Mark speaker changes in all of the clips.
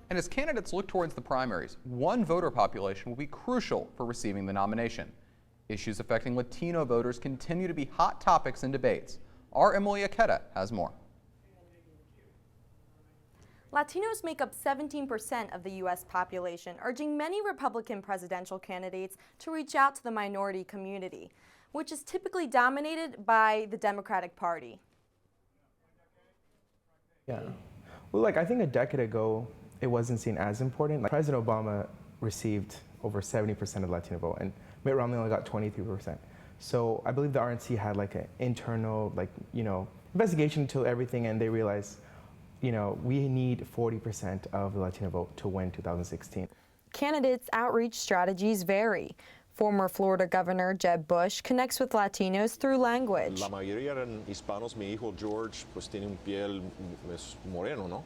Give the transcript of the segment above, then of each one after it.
Speaker 1: And as candidates look towards the primaries, one voter population will be crucial for receiving the nomination. Issues affecting Latino voters continue to be hot topics in debates. Our Emily Aketa has more.
Speaker 2: Latinos make up 17% of the U.S. population, urging many Republican presidential candidates to reach out to the minority community, which is typically dominated by the Democratic Party.
Speaker 3: Yeah. Well, I think a decade ago, it wasn't seen as important. President Obama received over 70% of the Latino vote, and Mitt Romney only got 23%. So I believe the RNC had an internal, investigation into everything, and they realized, we need 40% of the Latino vote to win 2016.
Speaker 2: Candidates' outreach strategies vary. Former Florida Governor Jeb Bush connects with Latinos through language.
Speaker 4: La mayoría eran hispanos. Mi hijo George pues tiene un piel moreno, ¿no?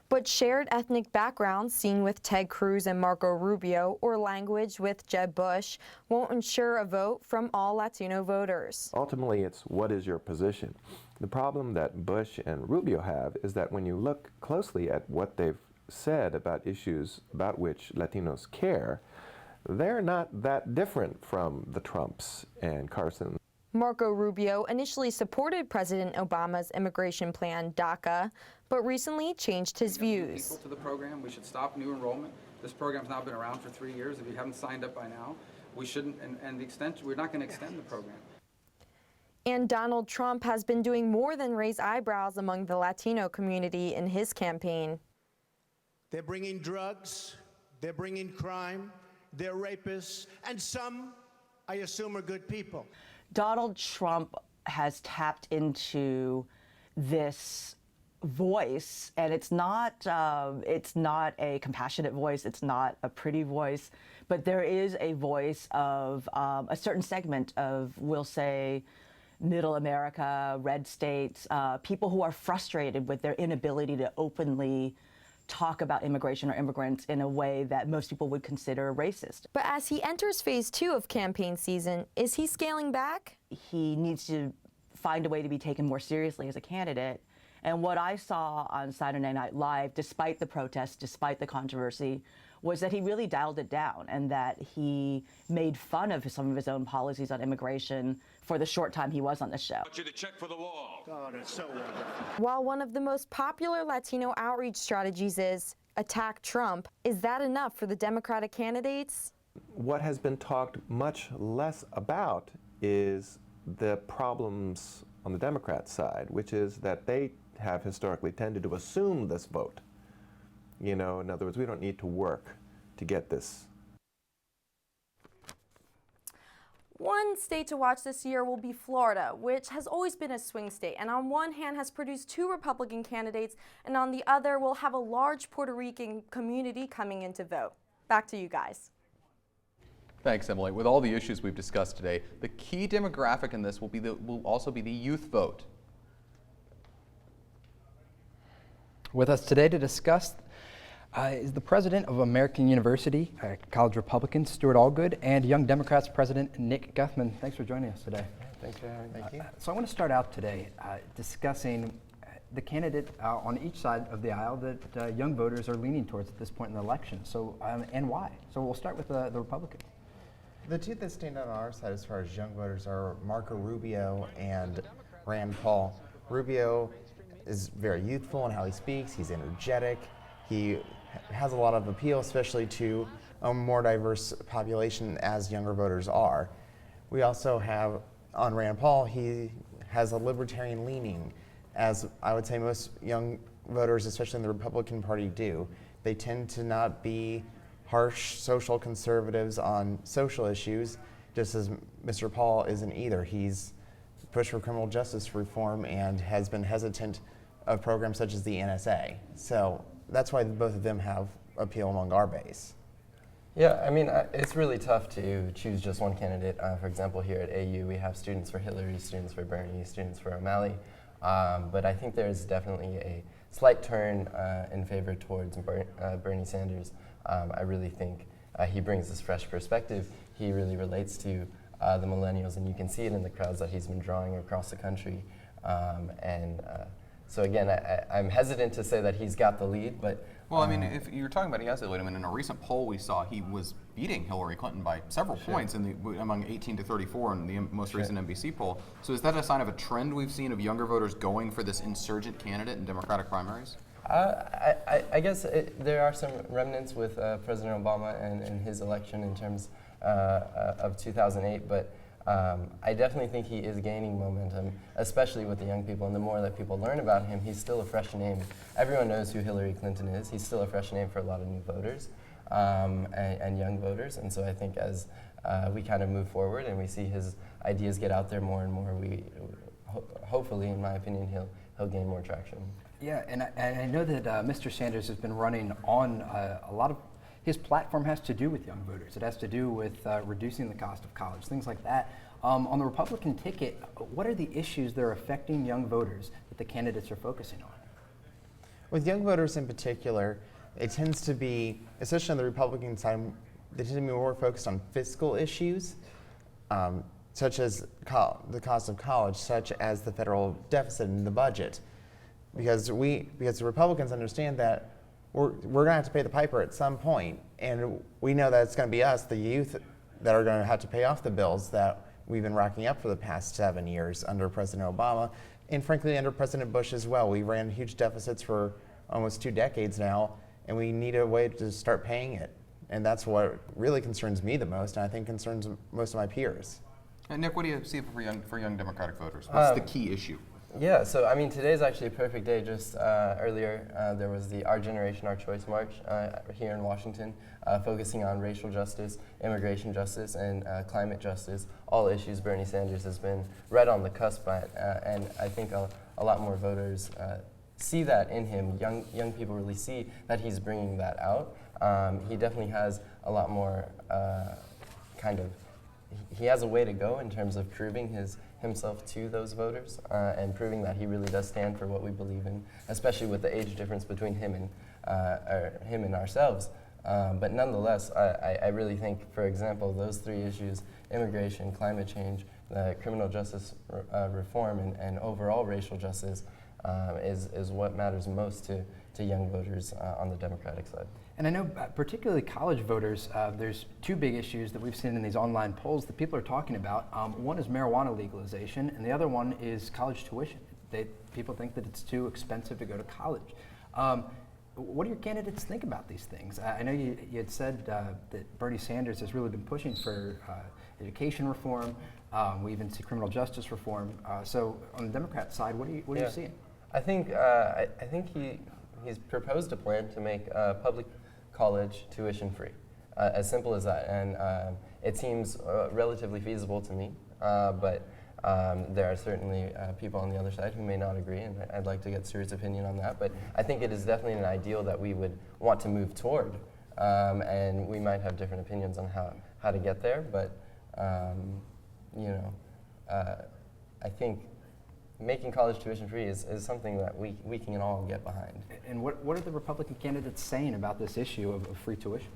Speaker 2: But shared ethnic backgrounds seen with Ted Cruz and Marco Rubio or language with Jeb Bush won't ensure a vote from all Latino voters.
Speaker 5: Ultimately, it's what is your position. The problem that Bush and Rubio have is that when you look closely at what they've said about issues about which Latinos care, they're not that different from the Trumps and Carson.
Speaker 2: Marco Rubio initially supported President Obama's immigration plan, DACA, but recently changed his views.
Speaker 6: People to the program, we should stop new enrollment. This program's now been around for 3 years. If you haven't signed up by now, we shouldn't, and the extension, we're not going to extend the program.
Speaker 2: And Donald Trump has been doing more than raise eyebrows among the Latino community in his campaign.
Speaker 7: They're bringing drugs, they're bringing crime, they're rapists, and some, I assume, are good people.
Speaker 8: Donald Trump has tapped into this voice, and it's not a compassionate voice, it's not a pretty voice, but there is a voice of a certain segment of, we'll say, middle America, red states, people who are frustrated with their inability to openly talk about immigration or immigrants in a way that most people would consider racist.
Speaker 2: But as he enters phase 2 of campaign season, is he scaling back?
Speaker 8: He needs to find a way to be taken more seriously as a candidate. And what I saw on Saturday Night Live, despite the protests, despite the controversy, was that he really dialed it down and that he made fun of some of his own policies on immigration for the short time he was on the show.
Speaker 9: I want you to check for the wall.
Speaker 7: Oh, that's so wonderful.
Speaker 2: While one of the most popular Latino outreach strategies is attack Trump, is that enough for the Democratic candidates?
Speaker 5: What has been talked much less about is the problems on the Democrat side, which is that they have historically tended to assume this vote. In other words, we don't need to work to get this.
Speaker 2: One state to watch this year will be Florida, which has always been a swing state, and on one hand has produced 2 Republican candidates, and on the other will have a large Puerto Rican community coming in to vote. Back to you guys.
Speaker 1: Thanks, Emily. With all the issues we've discussed today, the key demographic in this will also be the youth vote.
Speaker 10: With us today to discuss is the president of American University, college Republican, Stuart Allgood, and Young Democrats President Nick Guthman. Thanks for joining us today.
Speaker 5: Thanks for having me. Thank you.
Speaker 10: So I want to start out today discussing the candidate on each side of the aisle that young voters are leaning towards at this point in the election. So and why? So we'll start with the Republican.
Speaker 11: The two that stand out on our side as far as young voters are Marco Rubio and Rand Paul. Rubio is very youthful in how he speaks. He's energetic. He has a lot of appeal, especially to a more diverse population as younger voters are. We also have, on Rand Paul, he has a libertarian leaning, as I would say most young voters, especially in the Republican Party, do. They tend to not be harsh social conservatives on social issues, just as Mr. Paul isn't either. He's pushed for criminal justice reform and has been hesitant of programs such as the NSA. So that's why both of them have appeal among our base.
Speaker 12: Yeah, I mean, it's really tough to choose just one candidate. For example, here at AU, we have students for Hillary, students for Bernie, students for O'Malley. But I think there's definitely a slight turn in favor towards Bernie Sanders. I really think he brings this fresh perspective. He really relates to the millennials, and you can see it in the crowds that he's been drawing across the country. So again, I'm hesitant to say that he's got the lead, but
Speaker 1: Well, I mean, if you're talking about he has eluded him, in a recent poll we saw he was beating Hillary Clinton by several points among 18 to 34 in the most recent NBC poll. So is that a sign of a trend we've seen of younger voters going for this insurgent candidate in Democratic primaries?
Speaker 12: I guess there are some remnants with President Obama and his election in terms of 2008, but I definitely think he is gaining momentum, especially with the young people. And the more that people learn about him, he's still a fresh name. Everyone knows who Hillary Clinton is. He's still a fresh name for a lot of new voters and young voters. And so I think as we kind of move forward and we see his ideas get out there more and more, hopefully, in my opinion, he'll gain more traction.
Speaker 10: Yeah, and I know that Mr. Sanders has been running on a lot of, his platform has to do with young voters. It has to do with reducing the cost of college, things like that. On the Republican ticket, what are the issues that are affecting young voters that the candidates are focusing on?
Speaker 11: With young voters in particular, it tends to be, especially on the Republican side, they tend to be more focused on fiscal issues, such as the cost of college, such as the federal deficit and the budget. Because the Republicans understand that we're going to have to pay the piper at some point, and we know that it's going to be us, the youth, that are going to have to pay off the bills that we've been racking up for the past 7 years under President Obama, and frankly under President Bush as well. We ran huge deficits for almost 2 decades now, and we need a way to start paying it. And that's what really concerns me the most, and I think concerns most of my peers.
Speaker 1: And Nick, what do you see for young Democratic voters? What's the key issue?
Speaker 12: Yeah, so I mean, today's actually a perfect day. Just earlier, there was the Our Generation, Our Choice March here in Washington, focusing on racial justice, immigration justice, and climate justice, all issues Bernie Sanders has been right on the cusp at. And I think a lot more voters see that in him. Young people really see that he's bringing that out. He definitely has a lot more he has a way to go in terms of proving himself to those voters and proving that he really does stand for what we believe in, especially with the age difference between him and ourselves. But nonetheless, I really think, for example, those 3 issues, immigration, climate change, criminal justice reform, and overall racial justice is what matters most to young voters on the Democratic side.
Speaker 10: And I know particularly college voters, there's 2 big issues that we've seen in these online polls that people are talking about. One is marijuana legalization, and the other one is college tuition. People think that it's too expensive to go to college. What do your candidates think about these things? I know you had said that Bernie Sanders has really been pushing for education reform. We even see criminal justice reform. So on the Democrat side, what are you seeing?
Speaker 12: I think he's proposed a plan to make public college tuition free, as simple as that. And it seems relatively feasible to me, but there are certainly people on the other side who may not agree, and I'd like to get Stuart's opinion on that. But I think it is definitely an ideal that we would want to move toward, and we might have different opinions on how to get there, but I think making college tuition free is something that we can all get behind.
Speaker 10: And what are the Republican candidates saying about this issue of free tuition?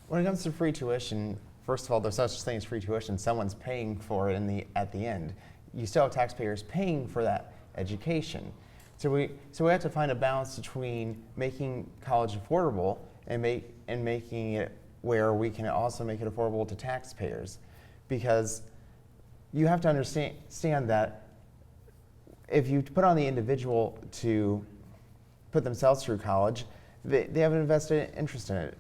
Speaker 11: When it comes to free tuition, first of all, there's such thing as free tuition. Someone's paying for it at the end. You still have taxpayers paying for that education. So we have to find a balance between making college affordable and making it where we can also make it affordable to taxpayers, because you have to understand that if you put on the individual to put themselves through college, they have an invested interest in it.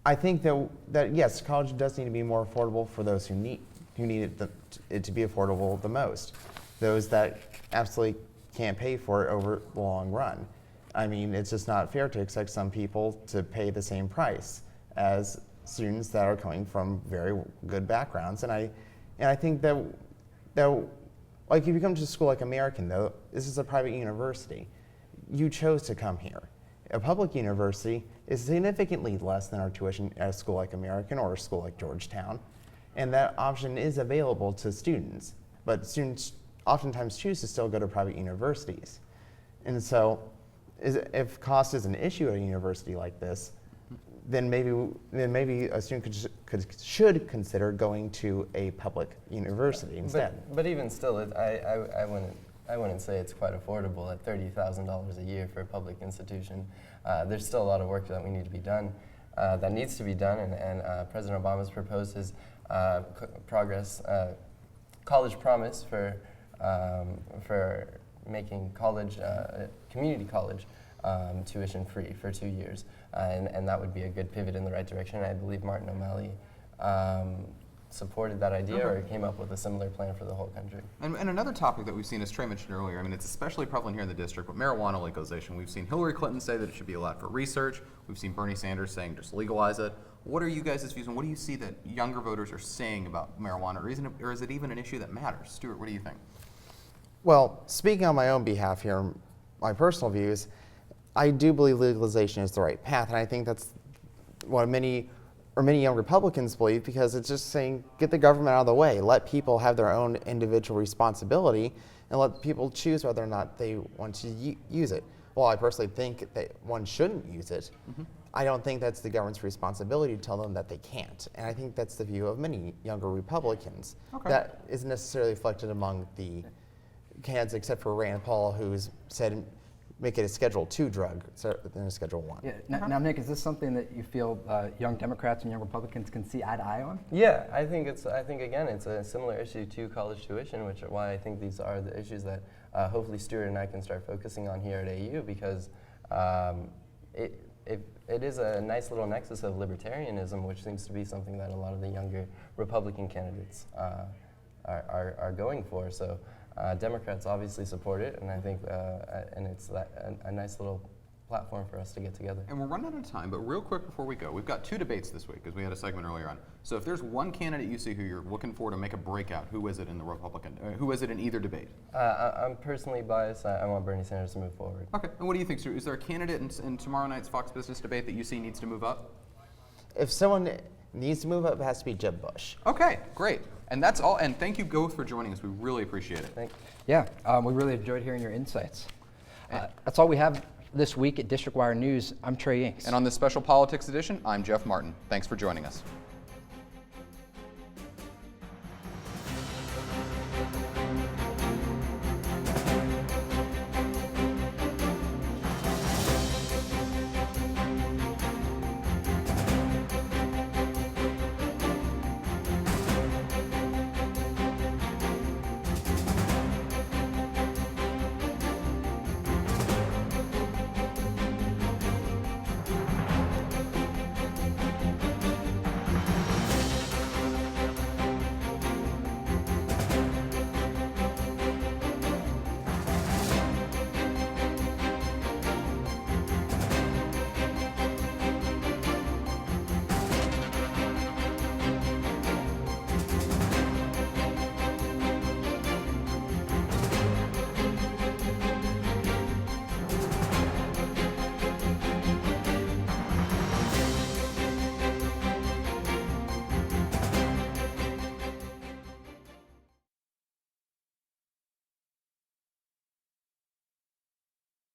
Speaker 11: I think that yes, college does need to be more affordable for those who need it to be affordable the most. Those that absolutely can't pay for it over the long run. I mean, it's just not fair to expect some people to pay the same price as students that are coming from very good backgrounds. And I think that like if you come to a school like American, though, this is a private university. You chose to come here. A public university is significantly less than our tuition at a school like American or a school like Georgetown. And that option is available to students. But students oftentimes choose to still go to private universities. And so if cost is an issue at a university like this, then maybe a student should consider going to a public university instead.
Speaker 12: But even still, I wouldn't I wouldn't say it's quite affordable at $30,000 a year for a public institution. There's still a lot of work that we need to be done, that needs to be done, and President Obama's proposed his college promise for making college, community college, tuition free for 2 years, and that would be a good pivot in the right direction. I believe Martin O'Malley supported that idea or came up with a similar plan for the whole country.
Speaker 1: And another topic that we've seen, as Trey mentioned earlier, I mean, it's especially prevalent here in the district, but marijuana legalization. We've seen Hillary Clinton say that it should be allowed for research. We've seen Bernie Sanders saying just legalize it. What are you guys' views, and what do you see that younger voters are saying about marijuana, or is it even an issue that matters? Stuart, what do you think?
Speaker 11: Well, speaking on my own behalf here, my personal views, I do believe legalization is the right path, and I think that's what many young Republicans believe, because it's just saying get the government out of the way, let people have their own individual responsibility, and let people choose whether or not they want to use it. Well, I personally think that one shouldn't use it. I don't think that's the government's responsibility to tell them that they can't, and I think that's the view of many younger Republicans. That isn't necessarily reflected among the candidates, except for Rand Paul, who's said make it a Schedule II drug than a Schedule I.
Speaker 10: Yeah. Now, Nick, is this something that you feel young Democrats and young Republicans can see eye to eye on?
Speaker 12: Yeah, I think again it's a similar issue to college tuition, which is why I think these are the issues that hopefully Stuart and I can start focusing on here at AU, because it is a nice little nexus of libertarianism, which seems to be something that a lot of the younger Republican candidates are going for. So Democrats obviously support it, and I think and it's a nice little platform for us to get together.
Speaker 1: And we're running out of time, but real quick before we go, we've got 2 debates this week, because we had a segment earlier on. So if there's one candidate you see who you're looking for to make a breakout, who is it in the Republican? Who is it in either debate?
Speaker 12: I'm personally biased. I want Bernie Sanders to move forward.
Speaker 1: Okay. And what do you think, Stuart? Is there a candidate in tomorrow night's Fox Business debate that you see needs to move up?
Speaker 11: If someone needs to move up, it has to be Jeb Bush.
Speaker 1: Okay, great. And that's all. And thank you both for joining us. We really appreciate it.
Speaker 12: Thanks.
Speaker 10: Yeah, we really enjoyed hearing your insights. That's all we have this week at District Wire News. I'm Trey Inks.
Speaker 1: And on this special politics edition, I'm Jeff Martin. Thanks for joining us.